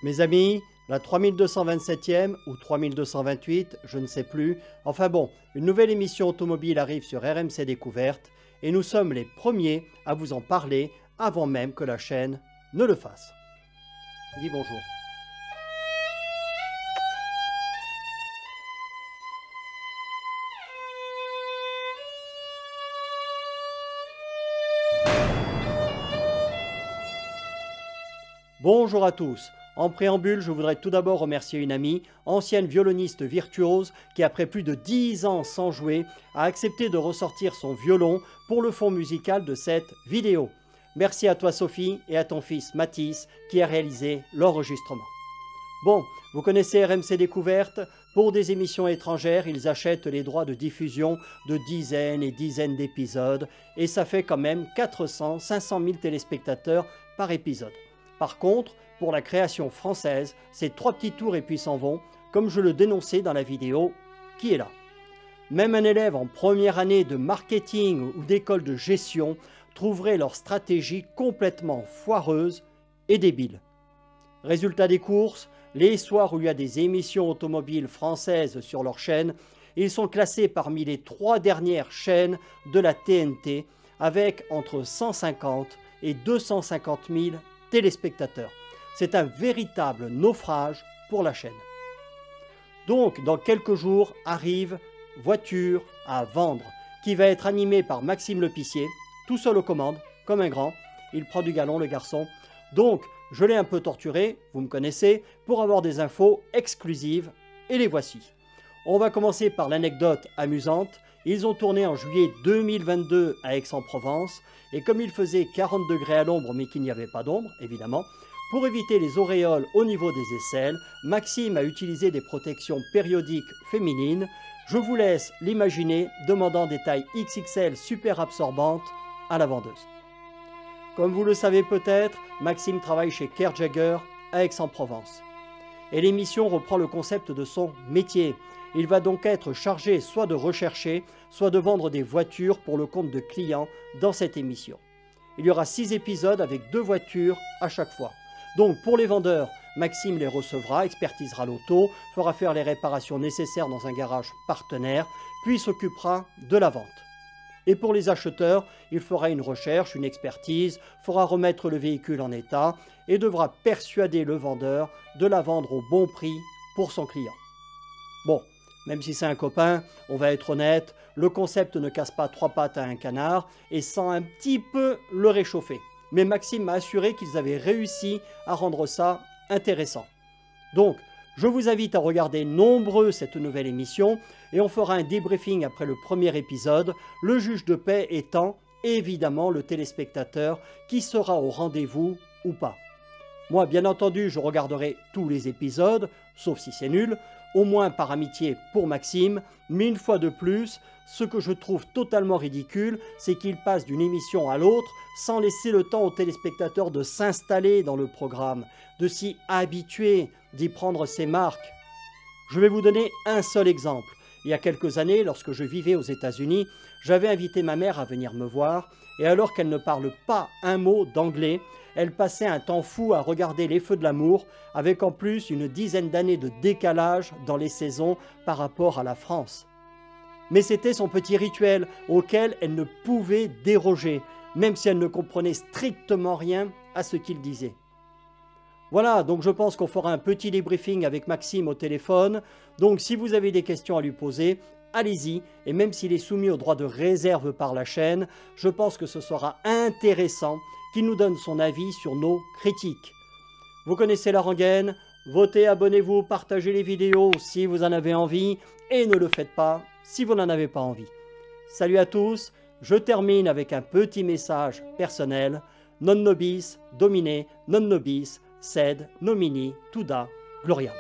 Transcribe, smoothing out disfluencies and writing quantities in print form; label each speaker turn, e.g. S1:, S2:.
S1: Mes amis, la 3227e ou 3228, je ne sais plus. Enfin bon, une nouvelle émission automobile arrive sur RMC Découverte et nous sommes les premiers à vous en parler avant même que la chaîne ne le fasse. Dis bonjour. Bonjour à tous. En préambule, je voudrais tout d'abord remercier une amie, ancienne violoniste virtuose, qui après plus de 10 ans sans jouer, a accepté de ressortir son violon pour le fond musical de cette vidéo. Merci à toi Sophie et à ton fils Mathis qui a réalisé l'enregistrement. Bon, vous connaissez RMC Découverte. Pour des émissions étrangères, ils achètent les droits de diffusion de dizaines et dizaines d'épisodes et ça fait quand même 400-500 000 téléspectateurs par épisode. Par contre, pour la création française, c'est 3 petits tours et puis s'en vont, comme je le dénonçais dans la vidéo qui est là. Même un élève en première année de marketing ou d'école de gestion trouverait leur stratégie complètement foireuse et débile. Résultat des courses, les soirs où il y a des émissions automobiles françaises sur leur chaîne, ils sont classés parmi les 3 dernières chaînes de la TNT avec entre 150 et 250 000 téléspectateurs. C'est un véritable naufrage pour la chaîne. Donc, dans quelques jours, arrive Voiture à vendre, qui va être animé par Maxime Lepicier, tout seul aux commandes, comme un grand. Il prend du galon, le garçon. Donc, je l'ai un peu torturé, vous me connaissez, pour avoir des infos exclusives, et les voici. On va commencer par l'anecdote amusante. Ils ont tourné en juillet 2022 à Aix-en-Provence, et comme il faisait 40 degrés à l'ombre, mais qu'il n'y avait pas d'ombre, évidemment, pour éviter les auréoles au niveau des aisselles, Maxime a utilisé des protections périodiques féminines. Je vous laisse l'imaginer, demandant des tailles XXL super absorbantes à la vendeuse. Comme vous le savez peut-être, Maxime travaille chez Kerr Jagger à Aix-en-Provence. Et l'émission reprend le concept de son métier. Il va donc être chargé soit de rechercher, soit de vendre des voitures pour le compte de clients dans cette émission. Il y aura 6 épisodes avec 2 voitures à chaque fois. Donc pour les vendeurs, Maxime les recevra, expertisera l'auto, fera faire les réparations nécessaires dans un garage partenaire, puis s'occupera de la vente. Et pour les acheteurs, il fera une recherche, une expertise, fera remettre le véhicule en état et devra persuader le vendeur de la vendre au bon prix pour son client. Bon, même si c'est un copain, on va être honnête, le concept ne casse pas 3 pattes à un canard et sent un petit peu le réchauffer. Mais Maxime m'a assuré qu'ils avaient réussi à rendre ça intéressant. Donc, je vous invite à regarder nombreux cette nouvelle émission et on fera un débriefing après le premier épisode, le juge de paix étant évidemment le téléspectateur qui sera au rendez-vous ou pas. Moi, bien entendu, je regarderai tous les épisodes, sauf si c'est nul, au moins par amitié pour Maxime, mais une fois de plus, ce que je trouve totalement ridicule, c'est qu'il passe d'une émission à l'autre sans laisser le temps aux téléspectateurs de s'installer dans le programme, de s'y habituer, d'y prendre ses marques. Je vais vous donner un seul exemple. Il y a quelques années, lorsque je vivais aux États-Unis, j'avais invité ma mère à venir me voir, et alors qu'elle ne parle pas un mot d'anglais, elle passait un temps fou à regarder Les Feux de l'amour, avec en plus une dizaine d'années de décalage dans les saisons par rapport à la France. Mais c'était son petit rituel auquel elle ne pouvait déroger, même si elle ne comprenait strictement rien à ce qu'il disait. Voilà, donc je pense qu'on fera un petit débriefing avec Maxime au téléphone. Donc si vous avez des questions à lui poser, allez-y. Et même s'il est soumis au droit de réserve par la chaîne, je pense que ce sera intéressant qu'il nous donne son avis sur nos critiques. Vous connaissez la rengaine, votez, abonnez-vous, partagez les vidéos si vous en avez envie et ne le faites pas si vous n'en avez pas envie. Salut à tous, je termine avec un petit message personnel. Non nobis, domine, non nobis, sed nomini, tuda, gloriam.